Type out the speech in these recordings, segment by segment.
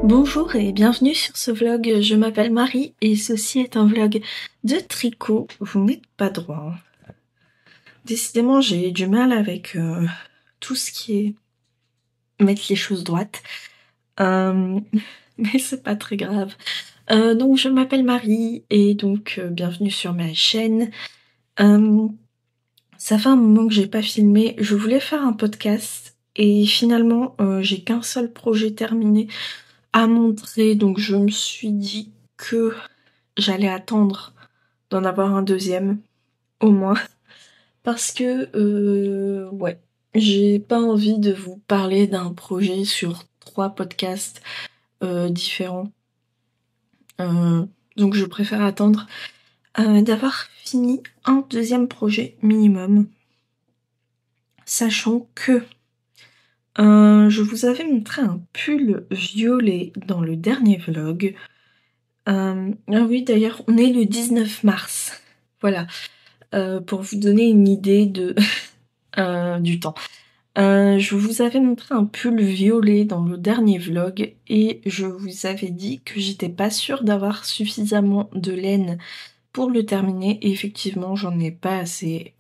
Bonjour et bienvenue sur ce vlog, je m'appelle Marie et ceci est un vlog de tricot, vous n'êtes pas droit. Décidément j'ai du mal avec tout ce qui est mettre les choses droites, mais c'est pas très grave. Donc je m'appelle Marie et donc bienvenue sur ma chaîne. Ça fait un moment que j'ai pas filmé, je voulais faire un podcast et finalement j'ai qu'un seul projet terminé à montrer, donc je me suis dit que j'allais attendre d'en avoir un deuxième, au moins, parce que, ouais, j'ai pas envie de vous parler d'un projet sur 3 podcasts différents. Donc je préfère attendre d'avoir fini un deuxième projet minimum, sachant que je vous avais montré un pull violet dans le dernier vlog. Ah oui, d'ailleurs, on est le 19 mars. Voilà, pour vous donner une idée de du temps. Je vous avais montré un pull violet dans le dernier vlog et je vous avais dit que j'étais pas sûre d'avoir suffisamment de laine pour le terminer. Et effectivement, j'en ai pas assez.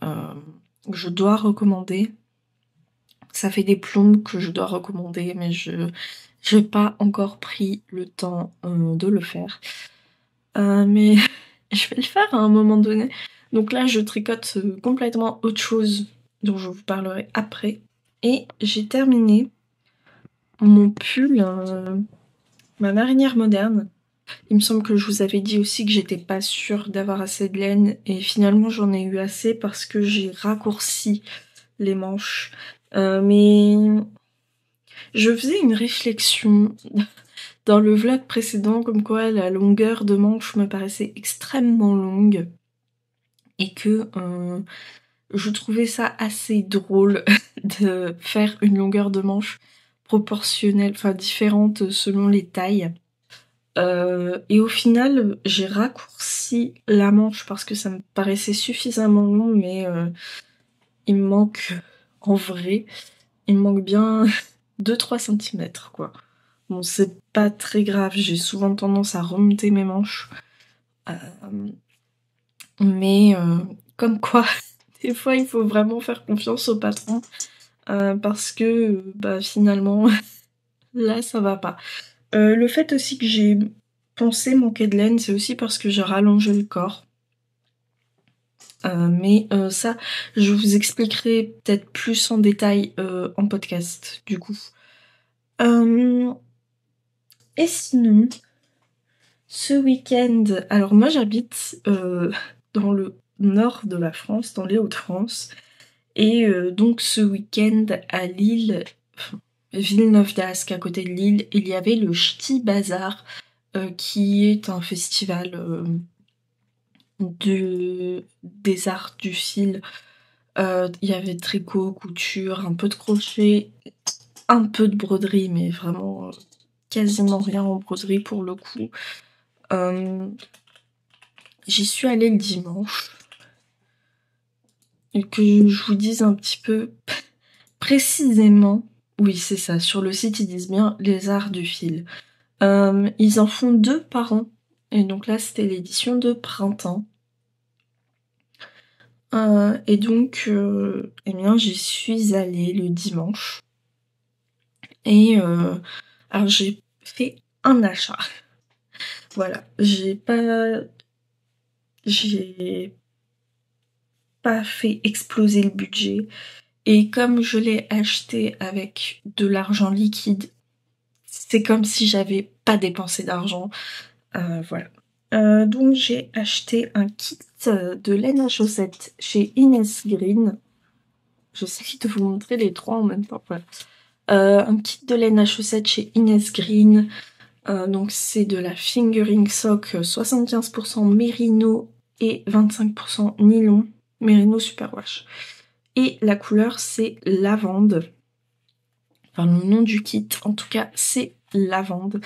Je dois recommander. Ça fait des plombes que je dois recommander, mais je n'ai pas encore pris le temps de le faire. Mais je vais le faire à un moment donné. Donc là, je tricote complètement autre chose dont je vous parlerai après. Et j'ai terminé mon pull, ma marinière moderne. Il me semble que je vous avais dit aussi que j'étais pas sûre d'avoir assez de laine. Et finalement, j'en ai eu assez parce que j'ai raccourci les manches. Mais je faisais une réflexion dans le vlog précédent, comme quoi la longueur de manche me paraissait extrêmement longue et que je trouvais ça assez drôle de faire une longueur de manche proportionnelle, enfin différente selon les tailles. Et au final, j'ai raccourci la manche parce que ça me paraissait suffisamment long, mais il me manque, en vrai, il me manque bien 2-3 cm quoi. Bon, c'est pas très grave, j'ai souvent tendance à remonter mes manches. Mais comme quoi, des fois il faut vraiment faire confiance au patron. Parce que bah, finalement, là ça va pas. Le fait aussi que j'ai pensé manquer de laine, c'est aussi parce que j'ai rallongé le corps. Mais ça, je vous expliquerai peut-être plus en détail en podcast, du coup. Et sinon, ce week-end, alors moi j'habite dans le nord de la France, dans les Hauts-de-France, et donc ce week-end à Lille, Villeneuve-d'Ascq, à côté de Lille, il y avait le Ch'ti Bazar, qui est un festival des arts du fil. Il y avait tricot, couture, un peu de crochet, un peu de broderie, mais vraiment quasiment rien en broderie pour le coup. J'y suis allée le dimanche. Et que je vous dise un petit peu précisément, oui c'est ça, sur le site ils disent bien les arts du fil. Ils en font 2 par an, et donc là c'était l'édition de printemps. Et donc, eh bien j'y suis allée le dimanche. Et alors j'ai fait un achat. Voilà, j'ai pas fait exploser le budget. Et comme je l'ai acheté avec de l'argent liquide, c'est comme si j'avais pas dépensé d'argent. Voilà. Donc j'ai acheté un kit de laine à chaussettes chez Inès Green. J'essaie de vous montrer les 3 en même temps. Voilà. Un kit de laine à chaussettes chez Inès Green. Donc c'est de la fingering sock 75% mérino et 25% nylon. Mérino superwash. Et la couleur c'est lavande. Enfin le nom du kit en tout cas c'est lavande.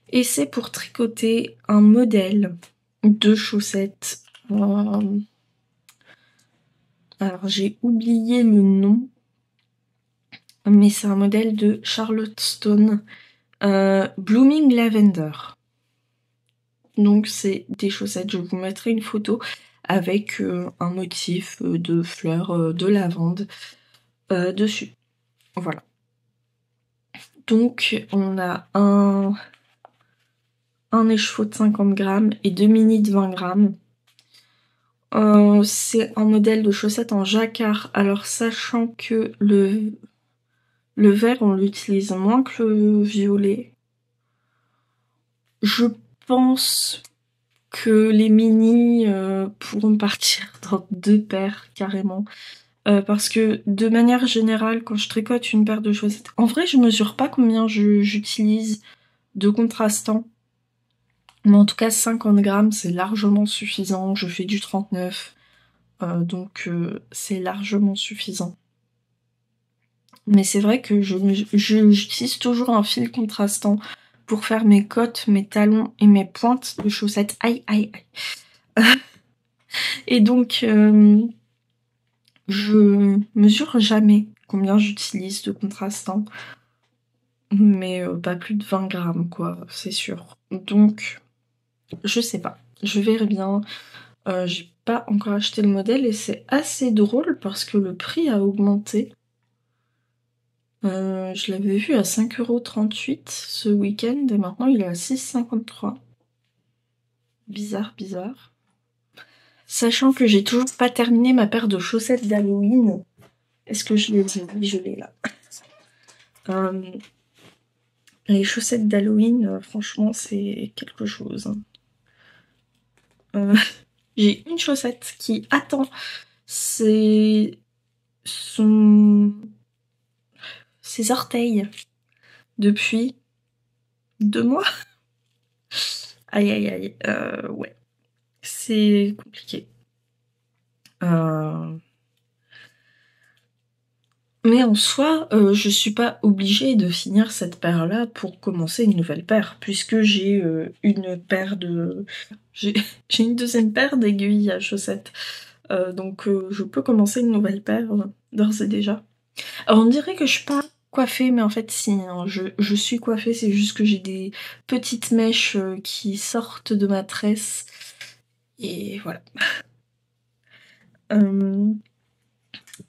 Et c'est pour tricoter un modèle de chaussettes. Alors j'ai oublié le nom. Mais c'est un modèle de Charlotte Stone. Blooming Lavender. Donc c'est des chaussettes, je vous mettrai une photo avec un motif de fleurs de lavande dessus. Voilà. Donc on a un écheveau de 50 grammes et 2 mini de 20 grammes. C'est un modèle de chaussettes en jacquard. Alors sachant que le vert on l'utilise moins que le violet, je pense que les mini pourront partir dans 2 paires carrément. Parce que de manière générale, quand je tricote une paire de chaussettes, en vrai je mesure pas combien j'utilise de contrastants. Mais en tout cas 50 grammes c'est largement suffisant, je fais du 39, donc c'est largement suffisant. Mais c'est vrai que j'utilise toujours un fil contrastant pour faire mes côtes, mes talons et mes pointes de chaussettes. Aïe aïe aïe. Et donc je mesure jamais combien j'utilise de contrastant. Mais pas plus de 20 grammes quoi, c'est sûr. Donc je sais pas, je verrai bien. J'ai pas encore acheté le modèle et c'est assez drôle parce que le prix a augmenté. Je l'avais vu à 5,38 € ce week-end et maintenant il est à 6,53 €. Bizarre, bizarre. Sachant que j'ai toujours pas terminé ma paire de chaussettes d'Halloween. Est-ce que je l'ai dit? Oui, je l'ai là. Les chaussettes d'Halloween, franchement, c'est quelque chose. J'ai une chaussette qui attend ses orteils depuis 2 mois. Aïe aïe aïe, ouais, c'est compliqué. Mais en soi, je suis pas obligée de finir cette paire-là pour commencer une nouvelle paire, puisque j'ai une paire de... J'ai une deuxième paire d'aiguilles à chaussettes. Donc je peux commencer une nouvelle paire d'ores et déjà. Alors on dirait que je suis pas coiffée, mais en fait si, hein, je suis coiffée, c'est juste que j'ai des petites mèches qui sortent de ma tresse. Et voilà.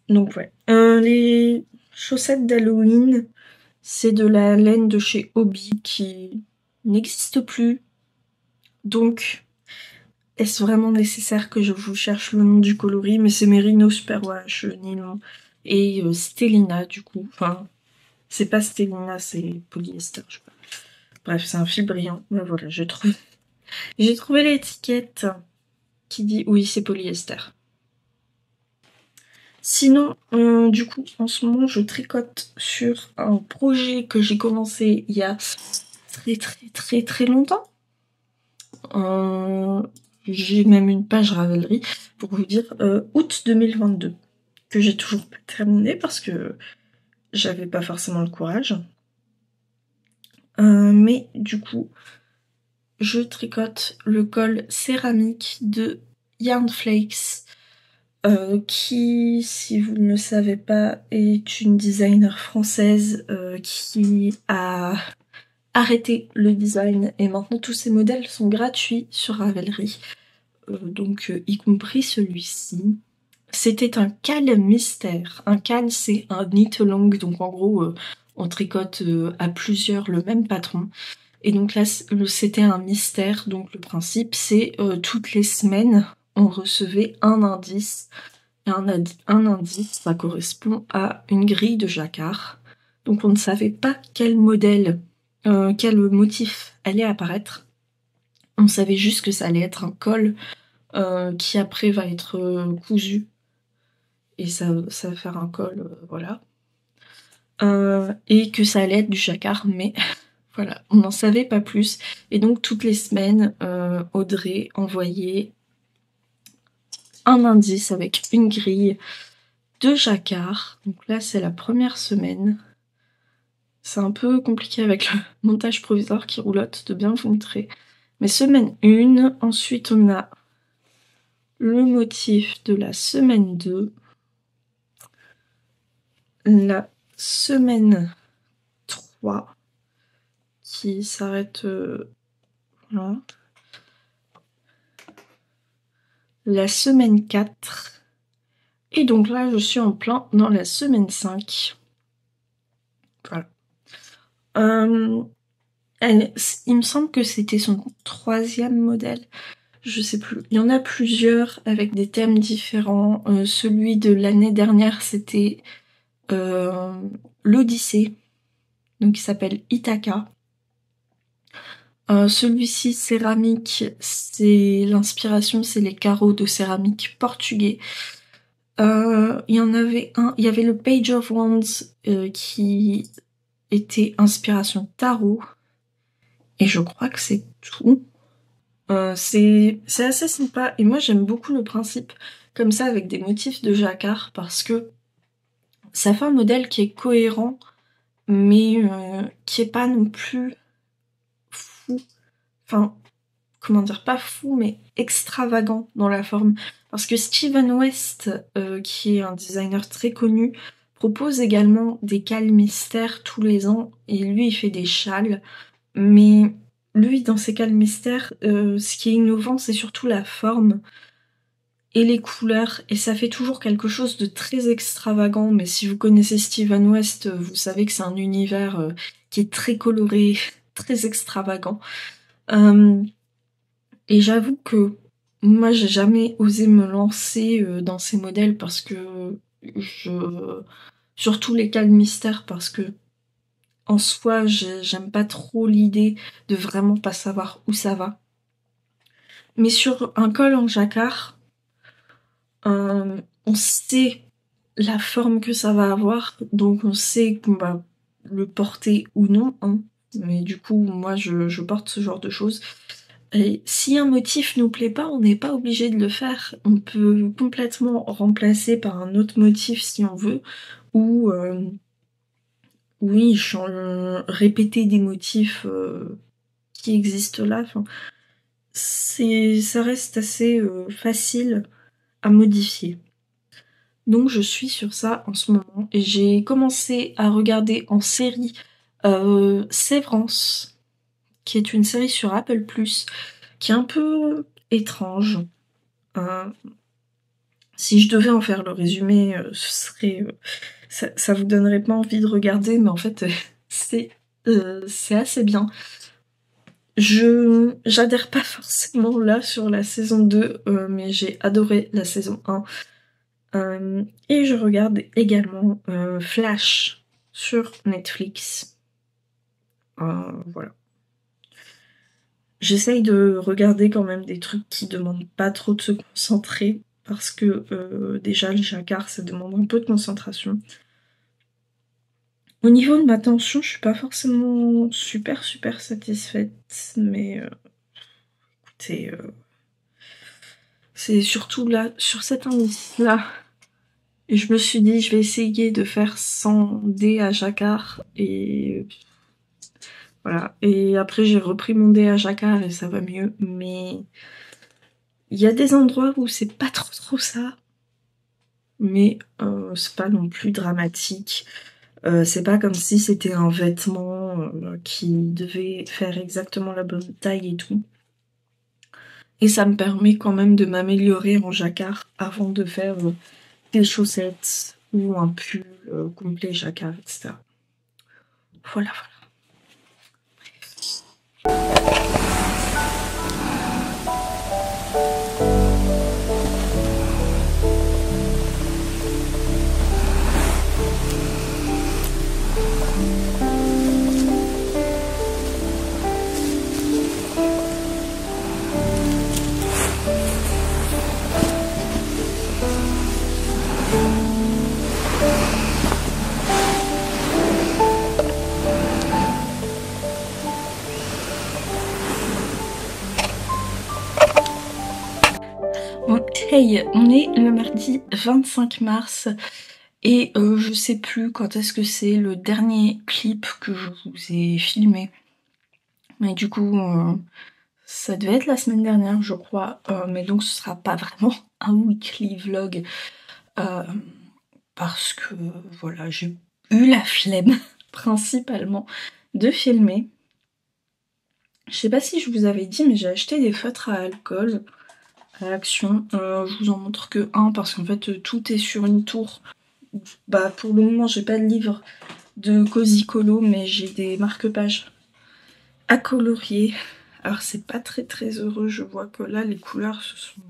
Donc ouais. Les chaussettes d'Halloween, c'est de la laine de chez Hobby qui n'existe plus. Donc, est-ce vraiment nécessaire que je vous cherche le nom du coloris? Mais c'est Merino Superwash nylon et Stellina du coup. Enfin, c'est pas Stellina, c'est polyester. Je sais pas. Bref, c'est un fil brillant. Ben voilà, j'ai trouvé l'étiquette qui dit oui, c'est polyester. Sinon, du coup, en ce moment, je tricote sur un projet que j'ai commencé il y a très longtemps. J'ai même une page Ravelry pour vous dire août 2022 que j'ai toujours pas terminé parce que j'avais pas forcément le courage. Mais du coup, je tricote le col céramique de Yarn Flakes. Qui, si vous ne le savez pas, est une designer française qui a arrêté le design et maintenant tous ses modèles sont gratuits sur Ravelry, donc y compris celui-ci. C'était un cal mystère. Un cal c'est un knit along, donc en gros on tricote à plusieurs le même patron. Et donc là c'était un mystère, donc le principe c'est toutes les semaines on recevait un indice. Un indice, ça correspond à une grille de jacquard. Donc on ne savait pas quel modèle, quel motif allait apparaître. On savait juste que ça allait être un col qui après va être cousu. Et ça va faire un col, voilà. Et que ça allait être du jacquard, mais voilà, on n'en savait pas plus. Et donc toutes les semaines, Audrey envoyait un indice avec une grille de jacquard. Donc là c'est la première semaine. C'est un peu compliqué avec le montage provisoire qui roulotte de bien vous montrer. Mais semaine 1, ensuite on a le motif de la semaine 2. La semaine 3 qui s'arrête voilà. La semaine 4. Et donc là, je suis en plein dans la semaine 5. Voilà. Il me semble que c'était son 3e modèle. Je sais plus. Il y en a plusieurs avec des thèmes différents. Celui de l'année dernière, c'était l'Odyssée. Donc il s'appelle Ithaca. Celui-ci, céramique, c'est l'inspiration, c'est les carreaux de céramique portugais. Il y en avait un, il y avait le Page of Wands qui était inspiration tarot. Et je crois que c'est tout. C'est assez sympa et moi j'aime beaucoup le principe comme ça avec des motifs de jacquard parce que ça fait un modèle qui est cohérent mais qui est pas non plus fou. Enfin, comment dire, pas fou mais extravagant dans la forme. Parce que Steven West, qui est un designer très connu, propose également des cales mystères tous les ans et lui il fait des châles. Mais lui, dans ses cales mystères, ce qui est innovant, c'est surtout la forme et les couleurs, et ça fait toujours quelque chose de très extravagant, mais si vous connaissez Steven West, vous savez que c'est un univers qui est très coloré, très extravagant. Et j'avoue que moi, j'ai jamais osé me lancer dans ces modèles parce que surtout les cales mystères, parce que en soi, j'aime pas trop l'idée de vraiment pas savoir où ça va. Mais sur un col en jacquard, on sait la forme que ça va avoir, donc on sait qu'on va le porter ou non. Hein. Mais du coup, moi, je porte ce genre de choses. Et si un motif nous plaît pas, on n'est pas obligé de le faire. On peut complètement remplacer par un autre motif si on veut, ou oui, répéter des motifs qui existent là. Enfin, ça reste assez facile à modifier. Donc je suis sur ça en ce moment et j'ai commencé à regarder en série Sévrance, qui est une série sur Apple+, qui est un peu étrange. Si je devais en faire le résumé, ce serait ça vous donnerait pas envie de regarder, mais en fait c'est assez bien. J'adhère pas forcément là sur la saison 2, mais j'ai adoré la saison 1. Et je regarde également Flash sur Netflix. Voilà. J'essaye de regarder quand même des trucs qui demandent pas trop de se concentrer, parce que déjà le jacquard ça demande un peu de concentration. Au niveau de ma tension, je suis pas forcément super satisfaite, mais écoutez, c'est surtout là, sur cet indice-là, et je me suis dit je vais essayer de faire 100 dés à jacquard, et voilà. Et après j'ai repris mon dé à jacquard et ça va mieux, mais il y a des endroits où c'est pas trop ça, mais c'est pas non plus dramatique. C'est pas comme si c'était un vêtement qui devait faire exactement la bonne taille et tout. Et ça me permet quand même de m'améliorer en jacquard avant de faire des chaussettes ou un pull complet jacquard, etc. Voilà. Bon, hey, on est le mardi 25 mars et je sais plus quand est-ce que c'est le dernier clip que je vous ai filmé. Mais du coup, ça devait être la semaine dernière, je crois. Mais donc ce sera pas vraiment un weekly vlog. Parce que, voilà, j'ai eu la flemme, principalement, de filmer. Je sais pas si je vous avais dit, mais j'ai acheté des feutres à alcool à Action. Je vous en montre que un parce qu'en fait tout est sur une tour. Bah pour le moment j'ai pas de livre de Cozy Colo, mais j'ai des marque-pages à colorier. Alors c'est pas très heureux, je vois que là les couleurs se sont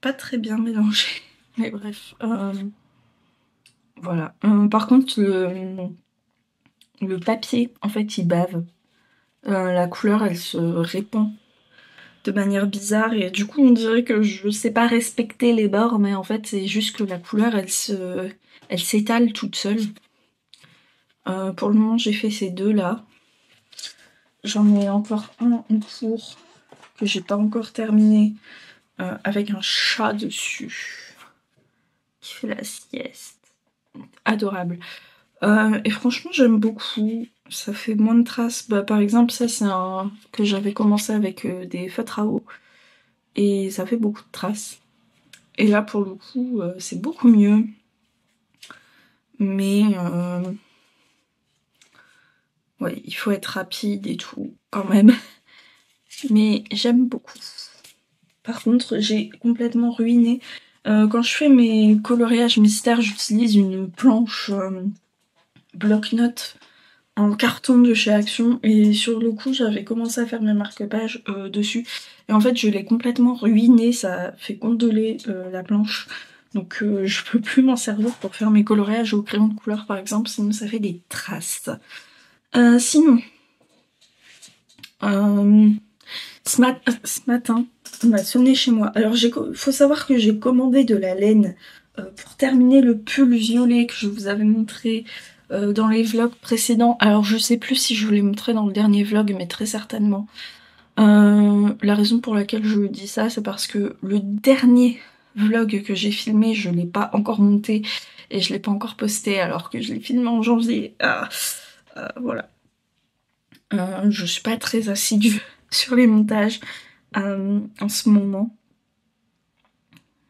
pas très bien mélangées. Mais bref, voilà. Par contre le papier en fait il bave. La couleur elle se répand de manière bizarre et du coup on dirait que je sais pas respecter les bords, mais en fait c'est juste que la couleur elle s'étale toute seule. Pour le moment j'ai fait ces deux là. J'en ai encore un en cours que j'ai pas encore terminé avec un chat dessus qui fait la sieste. Adorable. Et franchement j'aime beaucoup. Ça fait moins de traces. Bah, par exemple ça c'est un que j'avais commencé avec des feutres à eau et ça fait beaucoup de traces. Et là pour le coup c'est beaucoup mieux. Mais ouais, il faut être rapide et tout quand même. Mais j'aime beaucoup. Par contre, j'ai complètement ruiné. Quand je fais mes coloriages mystères, j'utilise une planche bloc-notes en carton de chez Action. Et sur le coup, j'avais commencé à faire mes marque-pages dessus. Et en fait, je l'ai complètement ruiné. Ça fait gondoler la planche. Donc je peux plus m'en servir pour faire mes coloriages au crayon de couleur par exemple, sinon ça fait des traces. Sinon, ce matin, on a sonné chez moi. Alors, faut savoir que j'ai commandé de la laine pour terminer le pull violet que je vous avais montré dans les vlogs précédents. Alors, je sais plus si je vous l'ai montré dans le dernier vlog, mais très certainement. La raison pour laquelle je dis ça, c'est parce que le dernier vlog que j'ai filmé, je l'ai pas encore monté et je l'ai pas encore posté alors que je l'ai filmé en janvier. Voilà. Je suis pas très assidue sur les montages en ce moment.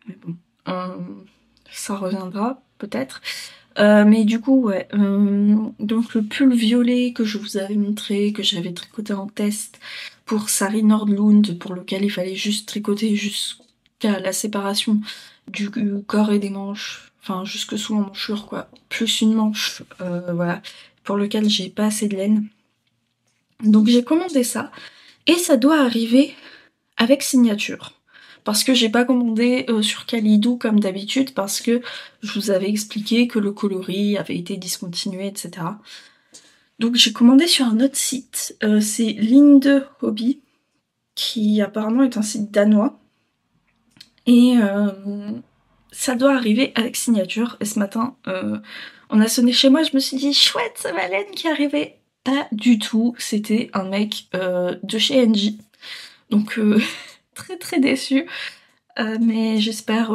Mais bon, ça reviendra peut-être. Mais du coup, ouais. Donc le pull violet que je vous avais montré, que j'avais tricoté en test pour Sari Nordlund, pour lequel il fallait juste tricoter jusqu'à la séparation du corps et des manches, enfin jusque sous l'emmanchure quoi, plus une manche, voilà, pour lequel j'ai pas assez de laine. Donc j'ai commandé ça, et ça doit arriver avec signature. Parce que j'ai pas commandé sur Calidou comme d'habitude, parce que je vous avais expliqué que le coloris avait été discontinué, etc. Donc j'ai commandé sur un autre site, c'est Linde Hobby, qui apparemment est un site danois. Et ça doit arriver avec signature. Et ce matin, on a sonné chez moi, je me suis dit, chouette, c'est Valène qui arrivait. Pas du tout, c'était un mec de chez NJ. Donc très déçue. Mais j'espère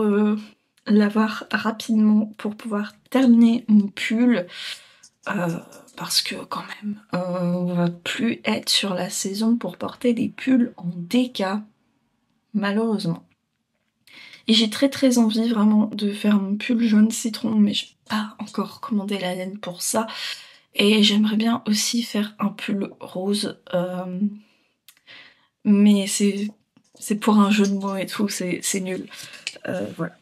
l'avoir rapidement pour pouvoir terminer mon pull. Parce que quand même, on va plus être sur la saison pour porter des pulls en DK, malheureusement. Et j'ai très envie vraiment de faire mon pull jaune citron, mais j'ai pas encore commandé la laine pour ça. Et j'aimerais bien aussi faire un pull rose, mais c'est pour un jeu de mots et tout, c'est nul. Voilà.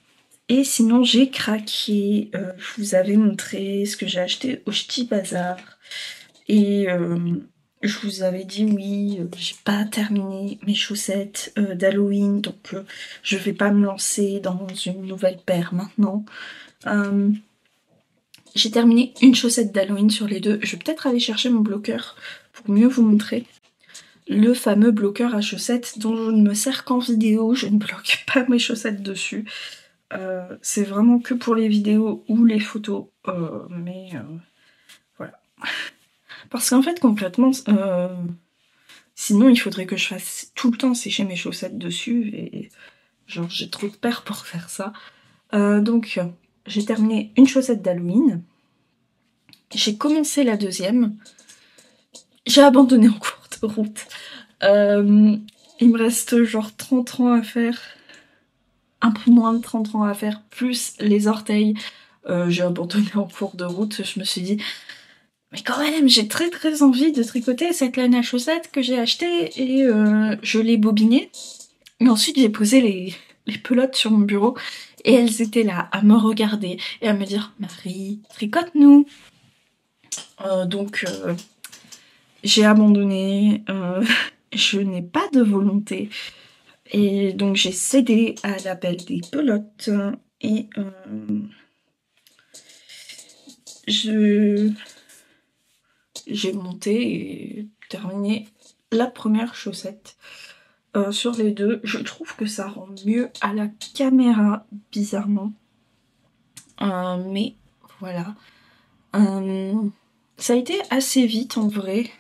Et sinon j'ai craqué, je vous avais montré ce que j'ai acheté au Ch'ti Bazar. Et je vous avais dit oui, j'ai pas terminé mes chaussettes d'Halloween, donc je vais pas me lancer dans une nouvelle paire maintenant. J'ai terminé une chaussette d'Halloween sur les deux. Je vais peut-être aller chercher mon bloqueur pour mieux vous montrer. Le fameux bloqueur à chaussettes dont je ne me sers qu'en vidéo, je ne bloque pas mes chaussettes dessus. C'est vraiment que pour les vidéos ou les photos, mais voilà. Parce qu'en fait, concrètement, sinon il faudrait que je fasse tout le temps sécher mes chaussettes dessus, et genre j'ai trop de paires pour faire ça. Donc j'ai terminé une chaussette d'Halloween, j'ai commencé la deuxième, j'ai abandonné en cours de route. Il me reste genre 30 rangs à faire, un peu moins de 30 rangs à faire, plus les orteils. J'ai abandonné en cours de route, je me suis dit mais quand même, j'ai très très envie de tricoter cette laine à chaussettes que j'ai achetée et je l'ai bobinée. Et ensuite, j'ai posé les pelotes sur mon bureau et elles étaient là à me regarder et à me dire Marie, tricote-nous. Donc, j'ai abandonné. Je n'ai pas de volonté. Et donc, j'ai cédé à l'appel des pelotes et j'ai monté et terminé la première chaussette. Sur les deux, je trouve que ça rend mieux à la caméra, bizarrement. Mais voilà. Ça a été assez vite en vrai.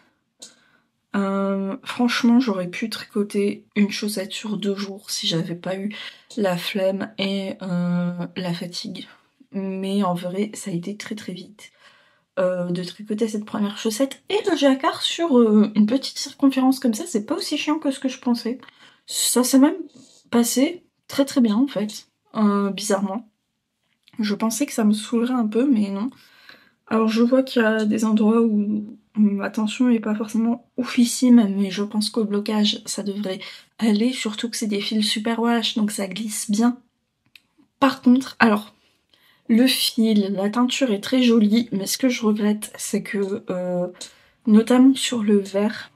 Franchement, j'aurais pu tricoter une chaussette sur 2 jours si j'avais pas eu la flemme et la fatigue. Mais en vrai, ça a été très très vite. De tricoter cette première chaussette et le jacquard sur une petite circonférence comme ça, c'est pas aussi chiant que ce que je pensais. Ça s'est même passé très très bien en fait, bizarrement. Je pensais que ça me saoulerait un peu, mais non. Alors je vois qu'il y a des endroits où ma tension est pas forcément oufissime, mais je pense qu'au blocage ça devrait aller, surtout que c'est des fils super wash, donc ça glisse bien. Par contre, alors le fil, la teinture est très jolie, mais ce que je regrette, c'est que, notamment sur le vert,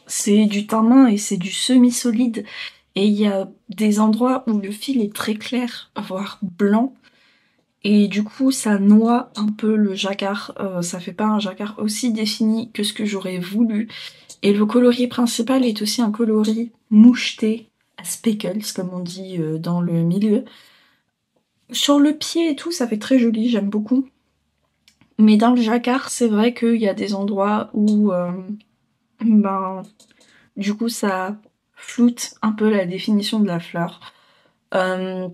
c'est du teint main et c'est du semi-solide. Et il y a des endroits où le fil est très clair, voire blanc. Et du coup, ça noie un peu le jacquard. Ça fait pas un jacquard aussi défini que ce que j'aurais voulu. Et le coloris principal est aussi un coloris moucheté, à speckles, comme on dit dans le milieu. Sur le pied et tout, ça fait très joli, j'aime beaucoup. Mais dans le jacquard, c'est vrai qu'il y a des endroits où, ben, du coup, ça floute un peu la définition de la fleur. Le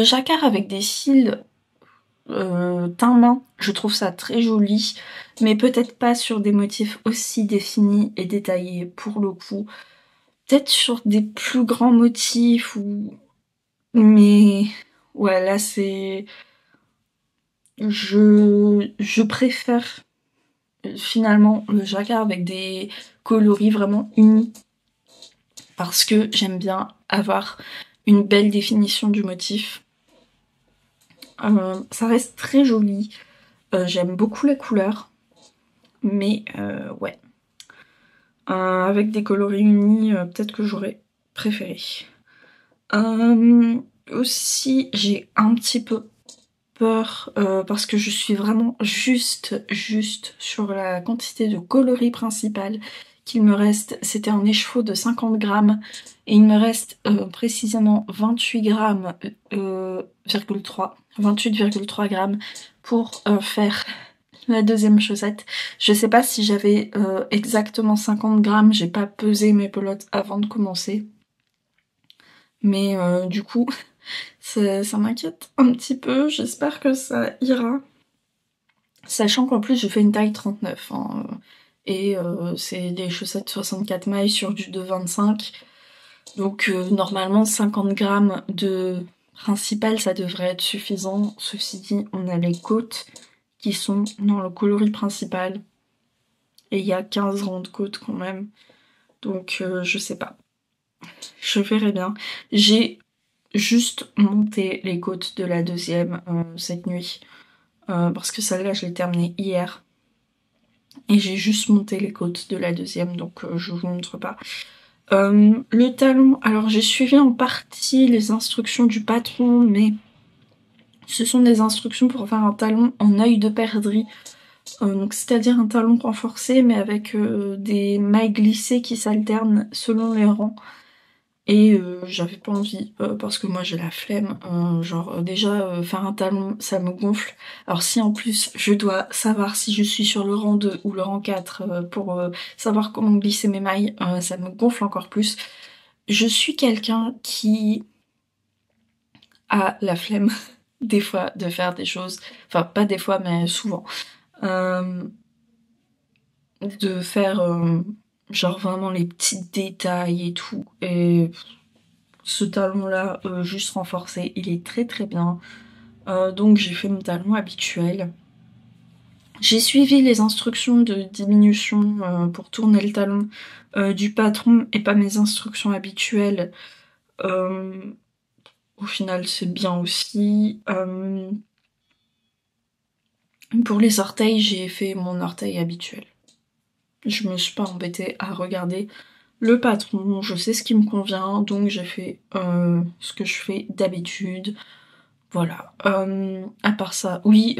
jacquard avec des cils teint main, je trouve ça très joli, mais peut-être pas sur des motifs aussi définis et détaillés pour le coup. Peut-être sur des plus grands motifs ou... Mais ouais, là c'est... Je préfère finalement le jacquard avec des coloris vraiment unis parce que j'aime bien avoir une belle définition du motif. Ça reste très joli, j'aime beaucoup la couleur, mais ouais. Avec des coloris unis, peut-être que j'aurais préféré. Aussi, j'ai un petit peu peur parce que je suis vraiment juste sur la quantité de coloris principal qu'il me reste. C'était un écheveau de 50 grammes et il me reste précisément 28 grammes, 28,3 grammes pour faire la deuxième chaussette. Je sais pas si j'avais exactement 50 grammes, j'ai pas pesé mes pelotes avant de commencer. Mais du coup, ça m'inquiète un petit peu, j'espère que ça ira. Sachant qu'en plus je fais une taille 39, hein, et c'est des chaussettes 64 mailles sur du 2,25. Donc normalement 50 grammes de principal ça devrait être suffisant. Ceci dit, on a les côtes qui sont dans le coloris principal. Et il y a 15 rangs de côtes quand même. Donc je sais pas. Je verrai bien. J'ai juste monté les côtes de la deuxième cette nuit. Parce que celle-là je l'ai terminée hier. Et j'ai juste monté les côtes de la deuxième, donc je vous montre pas. Le talon, alors j'ai suivi en partie les instructions du patron, mais ce sont des instructions pour faire un talon en œil de perdrix. Donc c'est-à-dire un talon renforcé, mais avec des mailles glissées qui s'alternent selon les rangs. Et j'avais pas envie, parce que moi j'ai la flemme, genre déjà faire un talon ça me gonfle. Alors si en plus je dois savoir si je suis sur le rang 2 ou le rang 4 pour savoir comment glisser mes mailles, ça me gonfle encore plus. Je suis quelqu'un qui a la flemme des fois de faire des choses, enfin pas des fois mais souvent, de faire genre vraiment les petits détails et tout. Et ce talon-là, juste renforcé, il est très très bien. Donc j'ai fait mon talon habituel. J'ai suivi les instructions de diminution pour tourner le talon du patron et pas mes instructions habituelles. Au final, c'est bien aussi. Pour les orteils, j'ai fait mon orteil habituel. Je me suis pas embêtée à regarder le patron, je sais ce qui me convient, donc j'ai fait ce que je fais d'habitude. Voilà. À part ça, oui,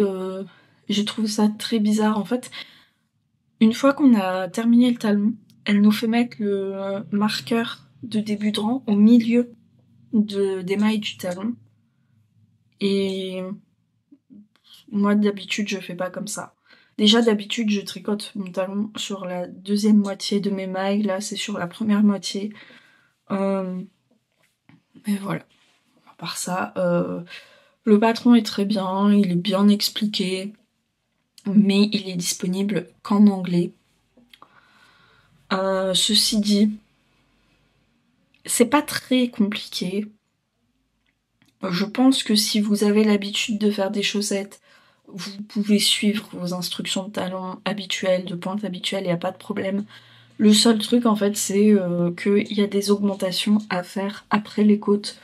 j'ai trouvé ça très bizarre. En fait, une fois qu'on a terminé le talon, elle nous fait mettre le marqueur de début de rang au milieu des mailles du talon. Et moi, d'habitude, je fais pas comme ça. Déjà, d'habitude, je tricote mon talon sur la deuxième moitié de mes mailles. Là, c'est sur la première moitié. Mais voilà. À part ça, le patron est très bien, il est bien expliqué, mais il est disponible qu'en anglais. Ceci dit, c'est pas très compliqué. Je pense que si vous avez l'habitude de faire des chaussettes, vous pouvez suivre vos instructions de talon habituelles, de pointe habituelle, il n'y a pas de problème. Le seul truc, en fait, c'est qu'il y a des augmentations à faire après les côtes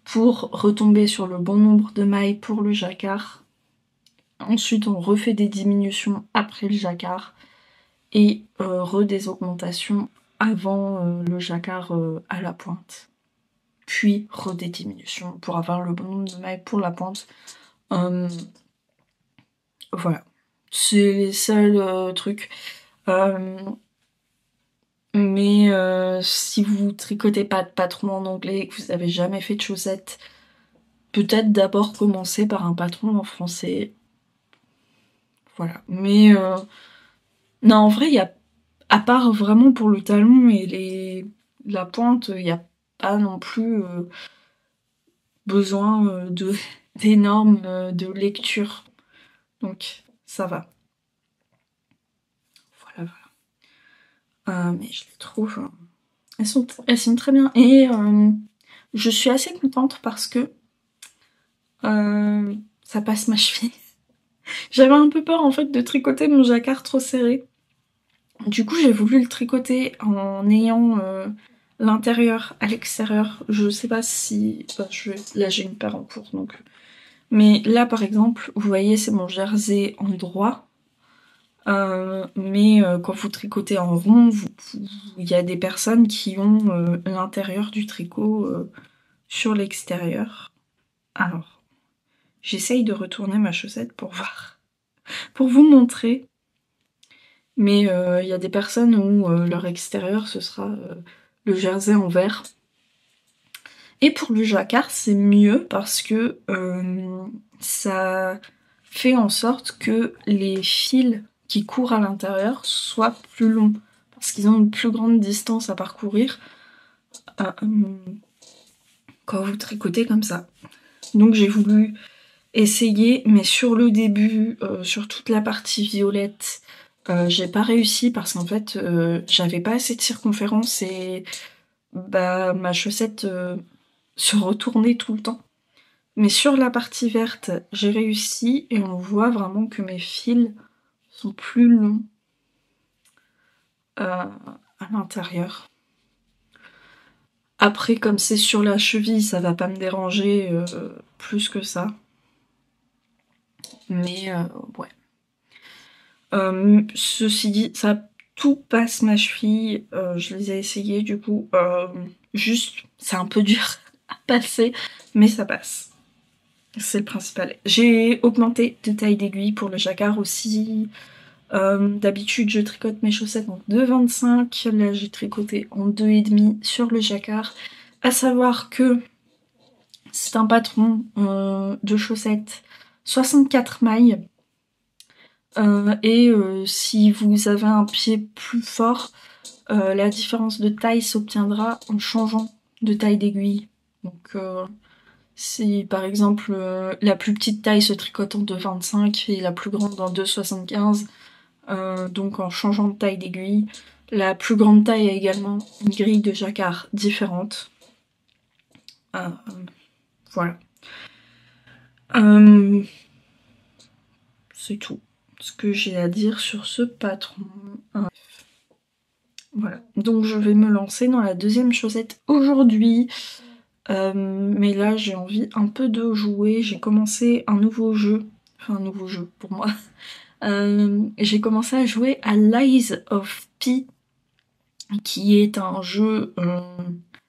pour retomber sur le bon nombre de mailles pour le jacquard. Ensuite, on refait des diminutions après le jacquard et des augmentations avant le jacquard à la pointe. Puis des diminutions pour avoir le bon nombre de mailles pour la pointe. Voilà. C'est les seuls trucs. Mais si vous tricotez pas de patron en anglais et que vous avez jamais fait de chaussettes, peut-être d'abord commencer par un patron en français. Voilà. Mais non, en vrai, il y a, à part vraiment pour le talon et la pointe, il n'y a pas non plus besoin d'énormes de lecture. Donc, ça va. Voilà, voilà. Mais je les trouve... elles sont très bien. Et je suis assez contente parce que ça passe ma cheville. J'avais un peu peur en fait de tricoter mon jacquard trop serré. Du coup j'ai voulu le tricoter en ayant l'intérieur à l'extérieur. Je sais pas si... Bah, là j'ai une paire en cours donc... Mais là par exemple, vous voyez c'est mon jersey en droit. Mais quand vous tricotez en rond, il y a des personnes qui ont l'intérieur du tricot sur l'extérieur. Alors, j'essaye de retourner ma chaussette pour voir, pour vous montrer. Mais il y a des personnes où leur extérieur ce sera le jersey en vert. Et pour le jacquard, c'est mieux parce que ça fait en sorte que les fils qui courent à l'intérieur soient plus longs. Parce qu'ils ont une plus grande distance à parcourir quand vous tricotez comme ça. Donc j'ai voulu essayer, mais sur le début, sur toute la partie violette, j'ai pas réussi parce qu'en fait, j'avais pas assez de circonférence et bah ma chaussette se retournait tout le temps. Mais sur la partie verte, j'ai réussi et on voit vraiment que mes fils sont plus longs à l'intérieur. Après, comme c'est sur la cheville, ça va pas me déranger plus que ça. Mais ouais. Ceci dit, ça tout passe ma cheville. Je les ai essayés du coup. Juste, c'est un peu dur à passer, mais ça passe. C'est le principal. J'ai augmenté de taille d'aiguille pour le jacquard aussi. D'habitude, je tricote mes chaussettes en 2,25. Là, j'ai tricoté en 2,5 sur le jacquard. À savoir que c'est un patron de chaussettes 64 mailles. Si vous avez un pied plus fort, la différence de taille s'obtiendra en changeant de taille d'aiguille. Donc si par exemple la plus petite taille se tricote en 2,25 et la plus grande en 2,75, donc en changeant de taille d'aiguille, la plus grande taille a également une grille de jacquard différente. Voilà. C'est tout. ce que j'ai à dire sur ce patron. Voilà, donc je vais me lancer dans la deuxième chaussette aujourd'hui. Mais là j'ai envie un peu de jouer. J'ai commencé un nouveau jeu. Enfin un nouveau jeu pour moi. J'ai commencé à jouer à Lies of P, qui est un jeu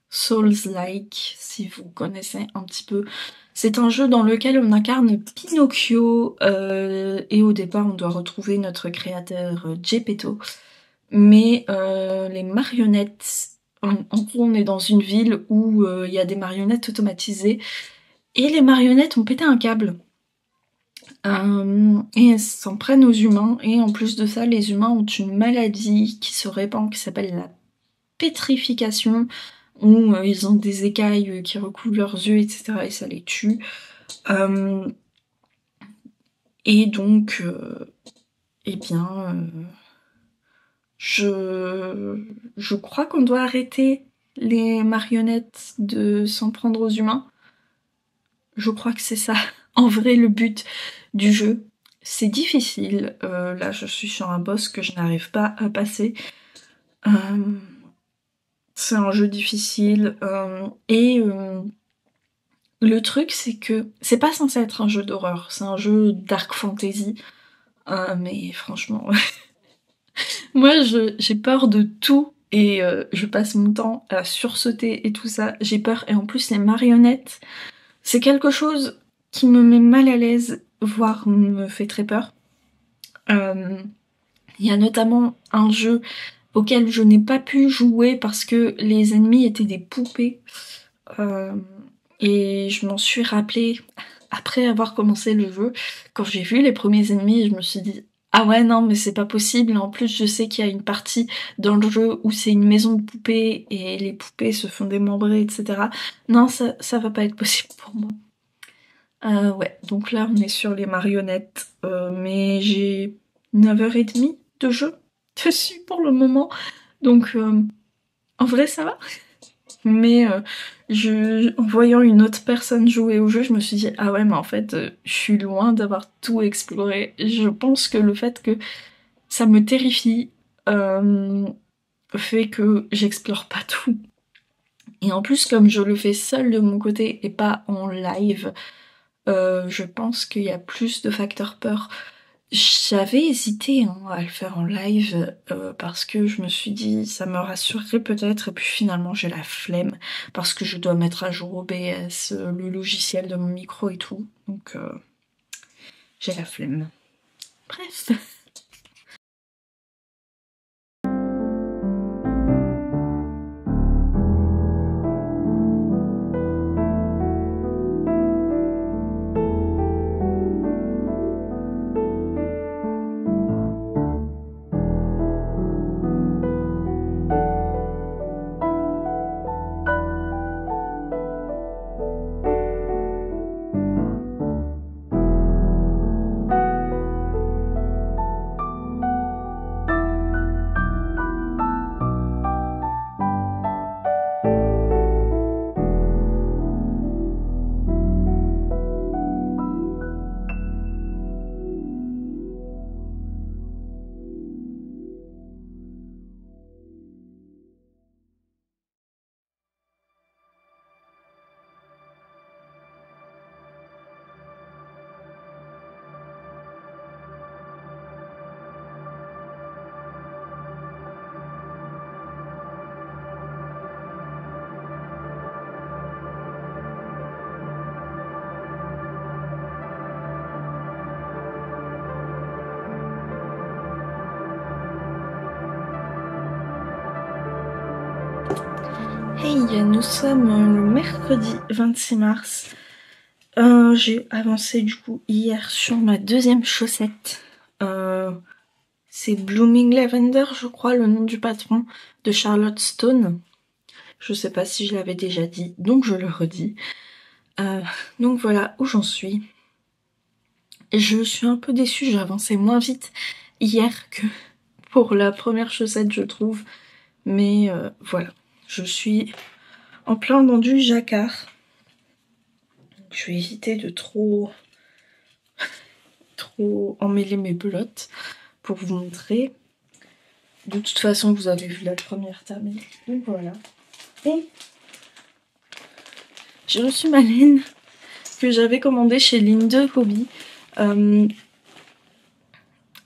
Souls-like, si vous connaissez un petit peu. C'est un jeu dans lequel on incarne Pinocchio, et au départ on doit retrouver notre créateur Geppetto. Mais les marionnettes, en gros on est dans une ville où il y a des marionnettes automatisées, et les marionnettes ont pété un câble. Et elles s'en prennent aux humains, et en plus de ça, les humains ont une maladie qui se répand, qui s'appelle la pétrification, où ils ont des écailles qui recouvrent leurs yeux, etc. et ça les tue. Et donc, eh bien, je crois qu'on doit arrêter les marionnettes de s'en prendre aux humains. Je crois que c'est ça, en vrai, le but du jeu. C'est difficile. Là, je suis sur un boss que je n'arrive pas à passer. C'est un jeu difficile. Et le truc, c'est que c'est pas censé être un jeu d'horreur. C'est un jeu dark fantasy. Mais franchement, moi, j'ai peur de tout. Et je passe mon temps à sursauter et tout ça. J'ai peur. Et en plus, les marionnettes, c'est quelque chose qui me met mal à l'aise, voire me fait très peur. Il y a notamment un jeu auquel je n'ai pas pu jouer parce que les ennemis étaient des poupées. Et je m'en suis rappelée après avoir commencé le jeu. Quand j'ai vu les premiers ennemis, je me suis dit « Ah ouais, non, mais c'est pas possible. En plus, je sais qu'il y a une partie dans le jeu où c'est une maison de poupées et les poupées se font démembrer, etc. Non, ça va pas être possible pour moi. » Ouais, donc là on est sur les marionnettes, mais j'ai 9h30 de jeu dessus pour le moment, donc en vrai ça va. Mais en voyant une autre personne jouer au jeu, je me suis dit ah ouais mais en fait je suis loin d'avoir tout exploré. Je pense que le fait que ça me terrifie fait que j'explore pas tout. Et en plus comme je le fais seule de mon côté et pas en live, je pense qu'il y a plus de facteurs peur. J'avais hésité à le faire en live parce que je me suis dit ça me rassurerait peut-être, et puis finalement j'ai la flemme parce que je dois mettre à jour OBS, le logiciel de mon micro et tout, donc j'ai la flemme. Bref. Hey, nous sommes le mercredi 26 mars. J'ai avancé du coup hier sur ma deuxième chaussette. C'est Blooming Lavender, je crois, le nom du patron de Charlotte Stone. Je sais pas si je l'avais déjà dit, donc je le redis. Donc voilà où j'en suis. Je suis un peu déçue, j'ai avancé moins vite hier que pour la première chaussette, je trouve. Mais voilà, je suis en plein dans du jacquard. Je vais éviter de trop trop emmêler mes pelotes pour vous montrer. De toute façon, vous avez vu la première terminée. Donc voilà. Et j'ai reçu ma laine que j'avais commandée chez Linde Hobby.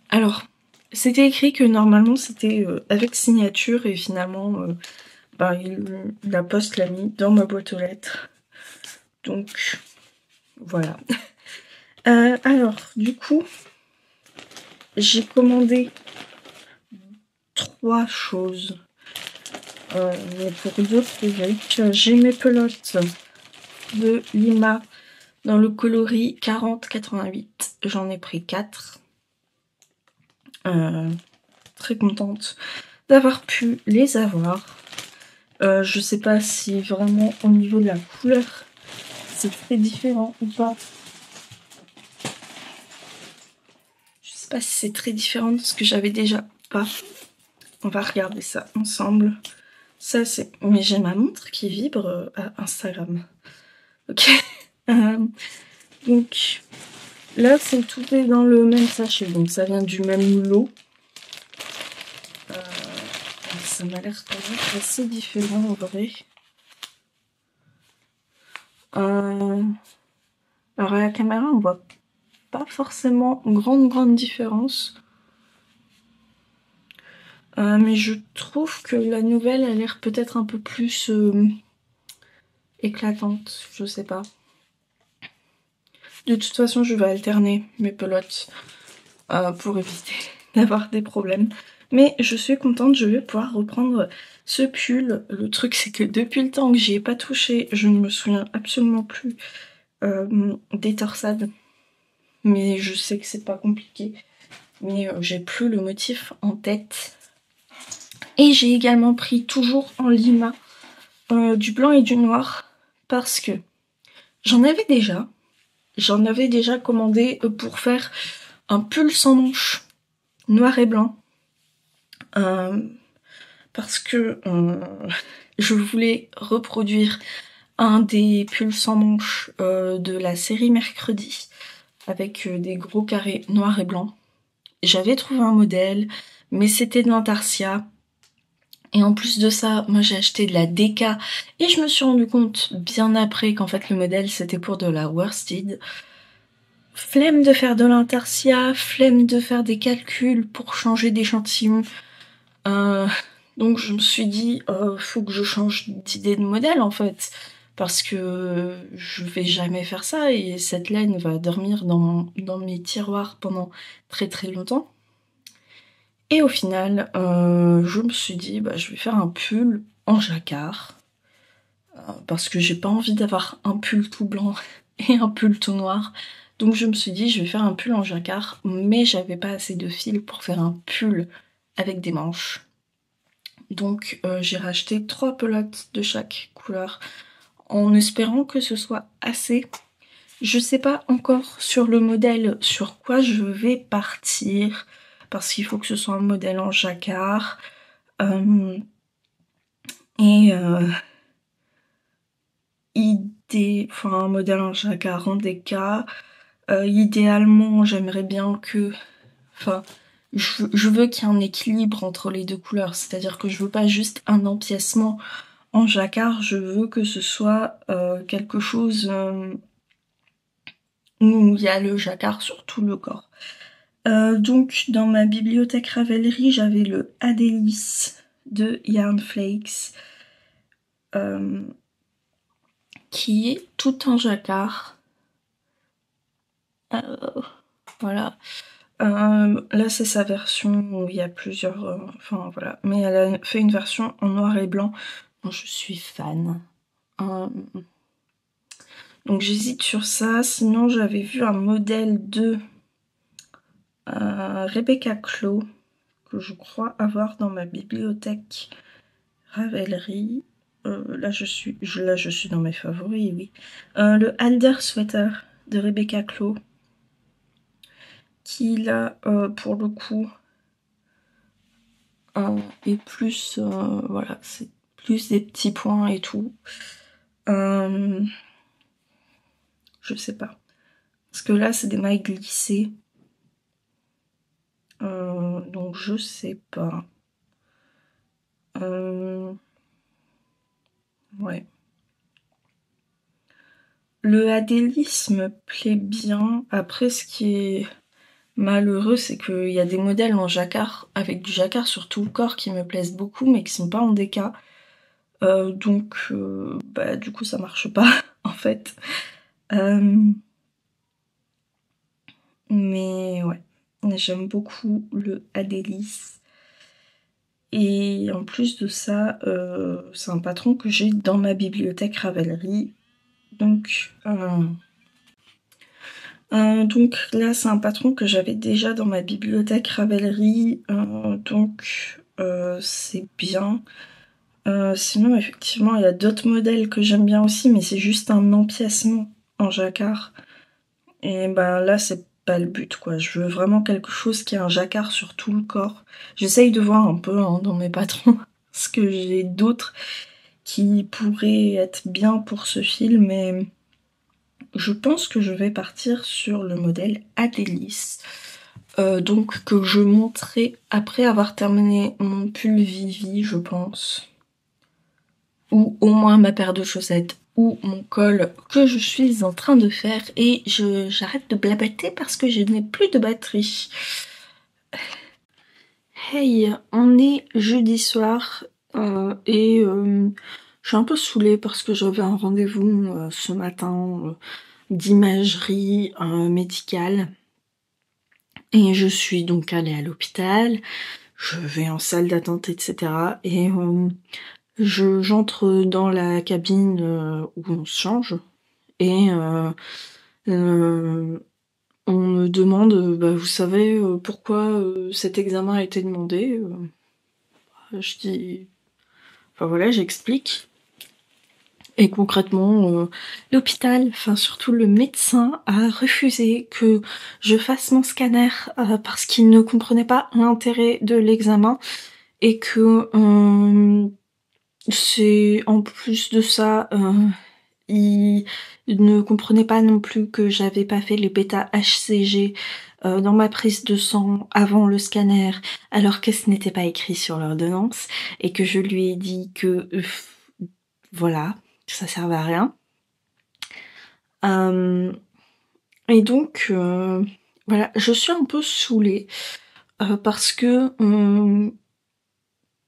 Alors, c'était écrit que normalement c'était avec signature et finalement la poste l'a mis dans ma boîte aux lettres. Donc voilà. Alors, du coup, j'ai commandé 3 choses. Mais pour d'autres trucs, j'ai mes pelotes de Lima dans le coloris 40-88. J'en ai pris 4. Très contente d'avoir pu les avoir. Je sais pas si vraiment au niveau de la couleur c'est très différent ou pas. Je sais pas si c'est très différent de ce que j'avais déjà pas. On va regarder ça ensemble. Ça c'est... Mais j'ai ma montre qui vibre à Instagram. Ok. Donc là c'est tout est dans le même sachet. Donc ça vient du même lot. Ça m'a l'air quand même assez différent en vrai. Alors à la caméra on voit pas forcément une grande différence. Mais je trouve que la nouvelle a l'air peut-être un peu plus éclatante, je sais pas. De toute façon je vais alterner mes pelotes pour éviter d'avoir des problèmes. Mais je suis contente, je vais pouvoir reprendre ce pull. Le truc c'est que depuis le temps que j'y ai pas touché, je ne me souviens absolument plus des torsades. Mais je sais que c'est pas compliqué. Mais j'ai plus le motif en tête. Et j'ai également pris toujours en Lima du blanc et du noir parce que j'en avais déjà commandé pour faire un pull sans manches noir et blanc parce que je voulais reproduire un des pulls sans manches de la série Mercredi avec des gros carrés noirs et blancs. J'avais trouvé un modèle mais c'était de l'intarsia. Et en plus de ça, moi j'ai acheté de la DK et je me suis rendu compte bien après qu'en fait le modèle c'était pour de la worsted. Flemme de faire de l'intarsia, flemme de faire des calculs pour changer d'échantillon. Donc je me suis dit, faut que je change d'idée de modèle en fait. Parce que je vais jamais faire ça et cette laine va dormir dans mes tiroirs pendant très longtemps. Et au final, je me suis dit, je vais faire un pull en jacquard. Parce que j'ai pas envie d'avoir un pull tout blanc et un pull tout noir. Donc je me suis dit, je vais faire un pull en jacquard. Mais j'avais pas assez de fil pour faire un pull avec des manches. Donc j'ai racheté 3 pelotes de chaque couleur. En espérant que ce soit assez. Je sais pas encore sur le modèle sur quoi je vais partir. Parce qu'il faut que ce soit un modèle en jacquard. Un modèle en jacquard en DK. Idéalement, j'aimerais bien que... Enfin, je veux qu'il y ait un équilibre entre les deux couleurs. C'est-à-dire que je veux pas juste un empiècement en jacquard. Je veux que ce soit quelque chose où il y a le jacquard sur tout le corps. Donc dans ma bibliothèque Ravelry, j'avais le Adélis de Yarn Flakes qui est tout en jacquard. Voilà. Là c'est sa version où il y a plusieurs... enfin voilà. Mais elle a fait une version en noir et blanc dont je suis fan. Donc j'hésite sur ça. Sinon j'avais vu un modèle de Rebecca Clow que je crois avoir dans ma bibliothèque Ravelry. Là je suis dans mes favoris, oui. Le Alder Sweater de Rebecca Clow qui là pour le coup est plus voilà, c'est plus des petits points et tout. Je sais pas. Parce que là c'est des mailles glissées. Donc je sais pas. Ouais. Le Adélis me plaît bien. Après, ce qui est malheureux, c'est qu'il y a des modèles en jacquard, avec du jacquard sur tout le corps qui me plaisent beaucoup, mais qui sont pas en déca. Donc, bah, du coup, ça marche pas, en fait. Mais ouais, j'aime beaucoup le Adélis. Et en plus de ça, c'est un patron que j'ai dans ma bibliothèque Ravelry. Donc là, c'est un patron que j'avais déjà dans ma bibliothèque Ravelry. C'est bien. Sinon, effectivement, il y a d'autres modèles que j'aime bien aussi, mais c'est juste un empiècement en jacquard. Et ben là, c'est pas le but, quoi. Je veux vraiment quelque chose qui a un jacquard sur tout le corps. J'essaye de voir un peu hein, dans mes patrons ce que j'ai d'autres qui pourraient être bien pour ce film, mais je pense que je vais partir sur le modèle Adélis. Donc que je montrerai après avoir terminé mon pull Vivi, je pense. Ou au moins ma paire de chaussettes ou mon col que je suis en train de faire. Et j'arrête de blablater parce que je n'ai plus de batterie. Hey, on est jeudi soir et je suis un peu saoulée parce que j'avais un rendez-vous ce matin d'imagerie médicale. Et je suis donc allée à l'hôpital, je vais en salle d'attente, etc. Et j'entre dans la cabine où on se change et on me demande, bah, vous savez pourquoi cet examen a été demandé. Je dis, enfin voilà, j'explique. Et concrètement, l'hôpital, enfin surtout le médecin, a refusé que je fasse mon scanner parce qu'il ne comprenait pas l'intérêt de l'examen et que c'est en plus de ça, il ne comprenait pas non plus que j'avais pas fait les bêta HCG dans ma prise de sang avant le scanner, alors que ce n'était pas écrit sur l'ordonnance et que je lui ai dit que voilà, ça servait à rien. Et donc voilà, je suis un peu saoulée parce que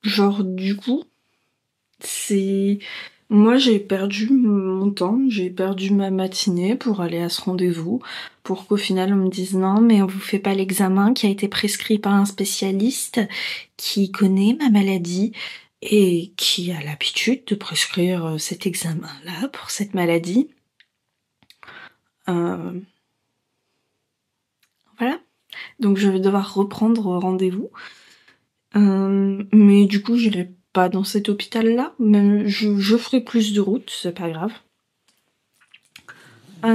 genre du coup c'est moi j'ai perdu mon temps, j'ai perdu ma matinée pour aller à ce rendez-vous, pour qu'au final on me dise non mais on vous fait pas l'examen qui a été prescrit par un spécialiste qui connaît ma maladie et qui a l'habitude de prescrire cet examen-là pour cette maladie. Voilà. Donc je vais devoir reprendre rendez-vous. Mais du coup j'irai pas dans cet hôpital-là, mais je ferai plus de route, c'est pas grave.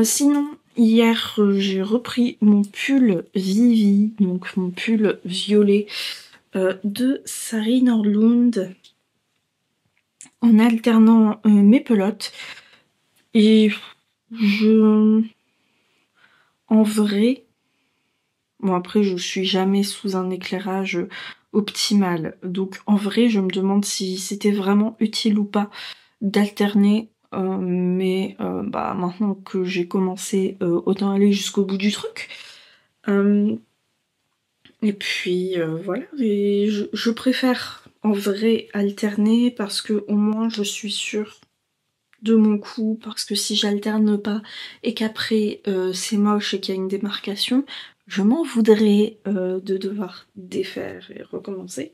Sinon, hier j'ai repris mon pull Vivi, donc mon pull violet de Sari Nordlund en alternant mes pelotes. Et en vrai, bon après je suis jamais sous un éclairage optimal, donc en vrai je me demande si c'était vraiment utile ou pas d'alterner, mais bah maintenant que j'ai commencé, autant aller jusqu'au bout du truc. Et puis voilà, et je préfère en vrai alterner parce que au moins je suis sûre de mon coup, parce que si j'alterne pas et qu'après c'est moche et qu'il y a une démarcation, je m'en voudrais de devoir défaire et recommencer.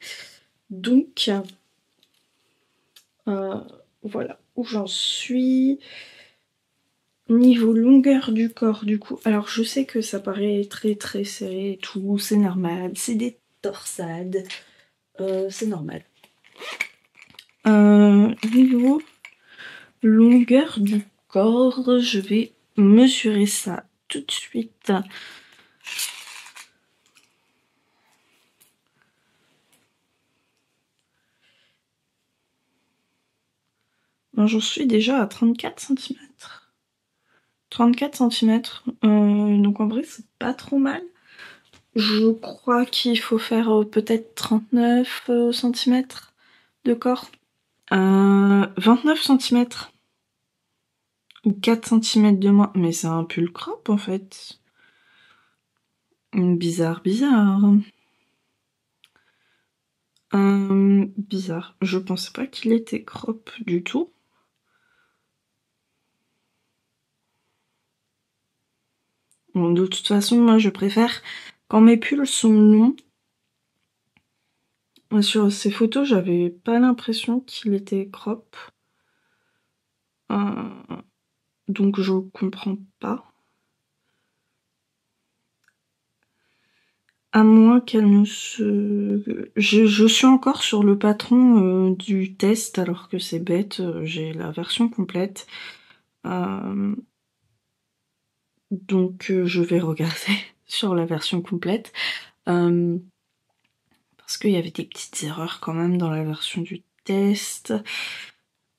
Donc voilà où j'en suis. Niveau longueur du corps, du coup, alors je sais que ça paraît très très serré et tout, c'est normal, c'est des torsades, c'est normal. Niveau longueur du corps, je vais mesurer ça tout de suite. J'en suis déjà à 34 cm. 34 cm, donc en vrai c'est pas trop mal. Je crois qu'il faut faire peut-être 39 centimètres de corps. 29 centimètres. Ou 4 centimètres de moins. Mais c'est un pull crop en fait. Bizarre. Bizarre. Je pensais pas qu'il était crop du tout. Bon, de toute façon, moi je préfère quand mes pulls sont longs. Sur ces photos, j'avais pas l'impression qu'il était crop. Donc je comprends pas. À moins qu'elle ne se... Je suis encore sur le patron du test, alors que c'est bête, j'ai la version complète. Donc je vais regarder sur la version complète. Parce qu'il y avait des petites erreurs quand même dans la version du test.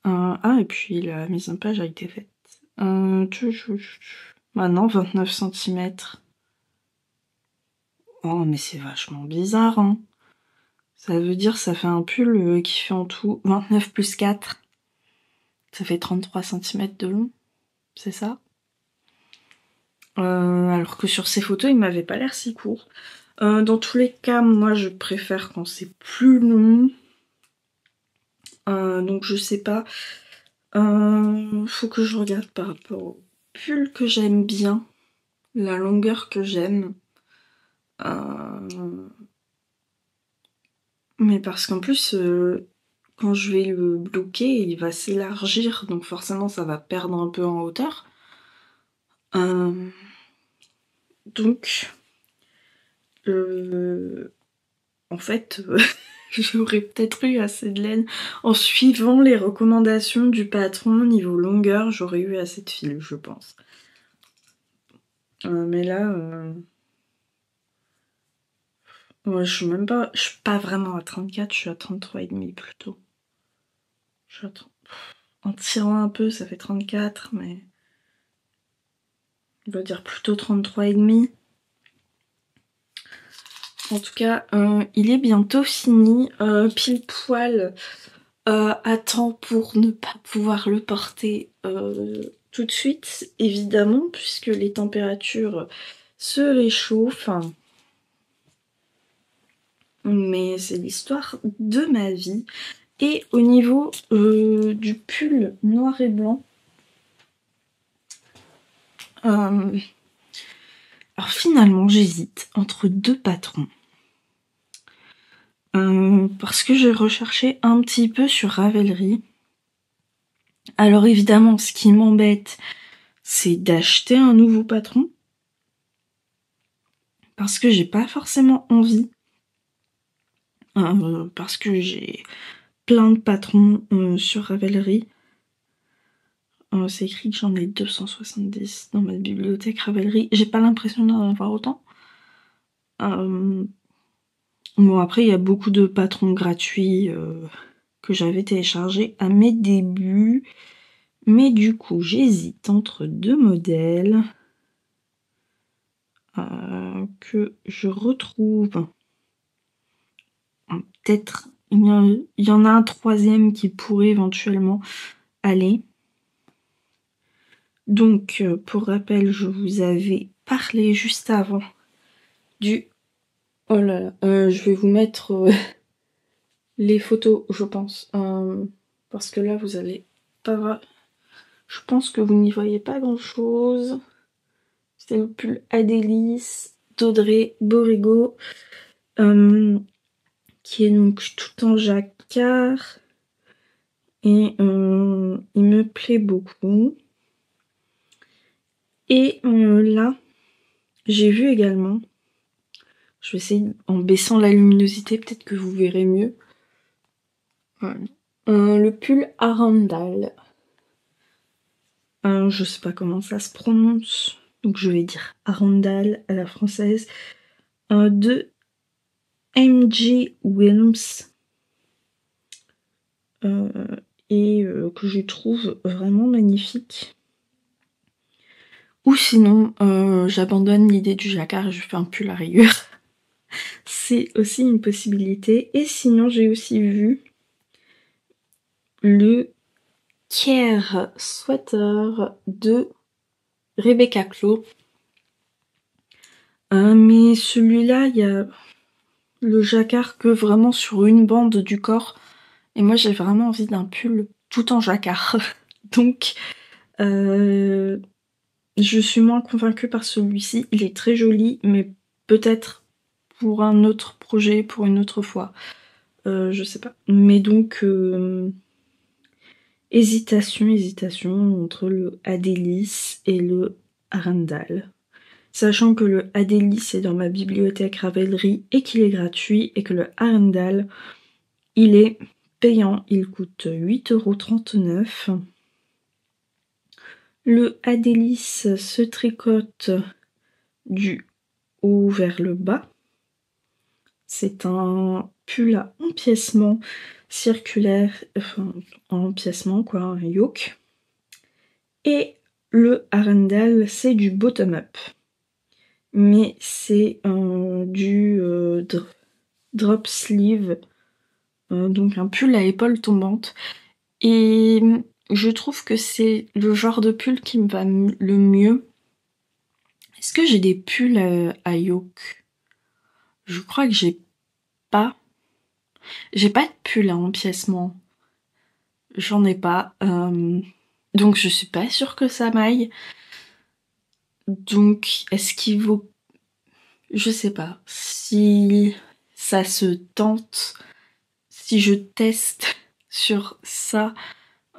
Et puis la mise en page a été faite. Maintenant, 29 centimètres. Oh, mais c'est vachement bizarre, hein. Ça veut dire ça fait un pull qui fait en tout 29 plus 4. Ça fait 33 centimètres de long. C'est ça? Alors que sur ces photos, il m'avait pas l'air si court. Dans tous les cas, moi, je préfère quand c'est plus long. Donc, je sais pas. Faut que je regarde par rapport au pull que j'aime bien. La longueur que j'aime. Mais parce qu'en plus, quand je vais le bloquer, il va s'élargir, donc forcément ça va perdre un peu en hauteur. Donc, en fait, j'aurais peut-être eu assez de laine. En suivant les recommandations du patron niveau longueur, j'aurais eu assez de fil, je pense. Mais là... Ouais, je suis pas vraiment à 34, je suis à 33,5 plutôt. En tirant un peu, ça fait 34, mais... On va dire plutôt 33,5. En tout cas, il est bientôt fini. Pile poil à temps pour ne pas pouvoir le porter tout de suite, évidemment, puisque les températures se réchauffent. Mais c'est l'histoire de ma vie. Et au niveau du pull noir et blanc, alors finalement j'hésite entre deux patrons. Parce que j'ai recherché un petit peu sur Ravelry. Alors évidemment, ce qui m'embête, c'est d'acheter un nouveau patron. Parce que j'ai pas forcément envie. Parce que j'ai plein de patrons sur Ravelry. C'est écrit que j'en ai 270 dans ma bibliothèque Ravelry. J'ai pas l'impression d'en avoir autant. Bon, après, il y a beaucoup de patrons gratuits que j'avais téléchargés à mes débuts. Mais du coup, j'hésite entre deux modèles que je retrouve. Peut-être, il y en a un troisième qui pourrait éventuellement aller. Donc, pour rappel, je vous avais parlé juste avant du... Oh là là, je vais vous mettre les photos, je pense. Parce que là, vous allez pas voir... Je pense que vous n'y voyez pas grand-chose. C'est le pull Adélis d'Audrey Borrego. Qui est donc tout en jacquard. Et il me plaît beaucoup. Et là, j'ai vu également, je vais essayer en baissant la luminosité, peut-être que vous verrez mieux. Voilà. Le pull Arundel. Je sais pas comment ça se prononce, donc je vais dire Arundel à la française. De M.J. Wilms. Et que je trouve vraiment magnifique. Ou sinon, j'abandonne l'idée du jacquard et je fais un pull à rayures. C'est aussi une possibilité. Et sinon, j'ai aussi vu le Care Sweater de Rebecca Clow. Mais celui-là, il y a le jacquard que vraiment sur une bande du corps. Et moi, j'ai vraiment envie d'un pull tout en jacquard. Donc, je suis moins convaincue par celui-ci. Il est très joli, mais peut-être pour un autre projet, pour une autre fois. Je sais pas. Mais donc, hésitation entre le Adélis et le Arendal. Sachant que le Adélis est dans ma bibliothèque Ravelry et qu'il est gratuit, et que le Arendal, il est payant, il coûte 8,39 €. Le Adélis se tricote du haut vers le bas. C'est un pull à empiècement circulaire, enfin en empiècement quoi, un yoke. Et le Arendal, c'est du bottom-up. Mais c'est du drop sleeve, donc un pull à épaules tombantes. Et je trouve que c'est le genre de pull qui me va le mieux. Est-ce que j'ai des pulls à yoke? Je crois que j'ai pas. J'ai pas de pull à empiècement. J'en ai pas. Donc je suis pas sûre que ça m'aille. Donc est-ce qu'il vaut... Je sais pas. Si ça se tente, si je teste sur ça,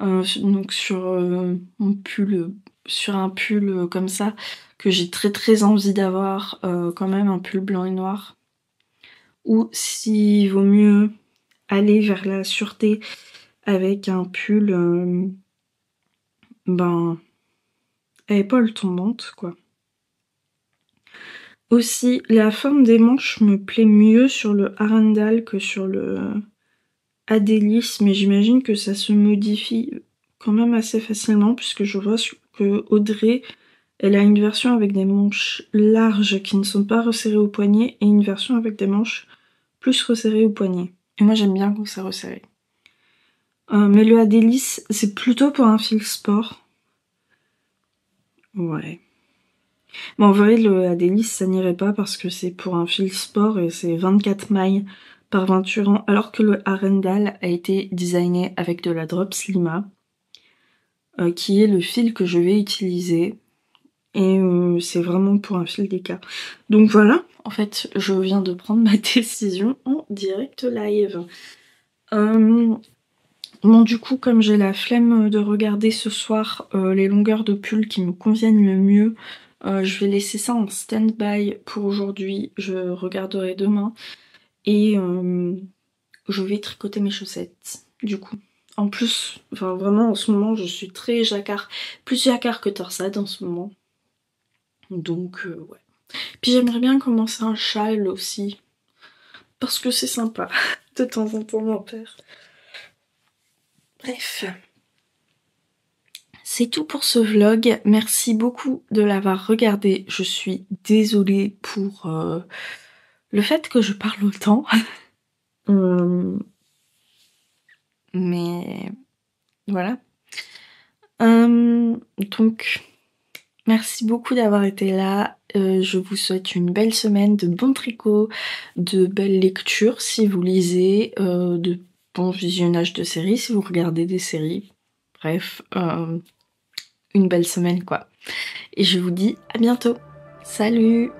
donc sur mon pull, sur un pull comme ça, que j'ai très très envie d'avoir, quand même un pull blanc et noir, ou s'il vaut mieux aller vers la sûreté avec un pull à épaules tombantes quoi. Aussi, la forme des manches me plaît mieux sur le Arendal que sur le Adélis, mais j'imagine que ça se modifie quand même assez facilement, puisque je vois que Audrey, elle a une version avec des manches larges qui ne sont pas resserrées au poignet, et une version avec des manches plus resserrées au poignet. Et moi j'aime bien quand c'est resserré. Mais le Adélis, c'est plutôt pour un fil sport. Ouais. Mais en vrai, le Adélis, ça n'irait pas parce que c'est pour un fil sport et c'est 24 mailles par 28 rangs, alors que le Arendal a été designé avec de la Drop Slima, qui est le fil que je vais utiliser. Et c'est vraiment pour un fil d'écart. Donc voilà, en fait, je viens de prendre ma décision en direct live. Bon, du coup, comme j'ai la flemme de regarder ce soir les longueurs de pull qui me conviennent le mieux, je vais laisser ça en stand-by pour aujourd'hui. Je regarderai demain. Et je vais tricoter mes chaussettes, du coup. En plus, enfin vraiment en ce moment, je suis très jacquard. Plus jacquard que torsade en ce moment. Donc, ouais. Puis j'aimerais bien commencer un châle aussi. Parce que c'est sympa de temps en temps d'en faire. Bref. C'est tout pour ce vlog. Merci beaucoup de l'avoir regardé. Je suis désolée pour le fait que je parle autant. Mais voilà. Donc, merci beaucoup d'avoir été là. Je vous souhaite une belle semaine, de bons tricots, de belles lectures si vous lisez, de bons visionnages de séries si vous regardez des séries. Bref, une belle semaine quoi. Et je vous dis à bientôt. Salut!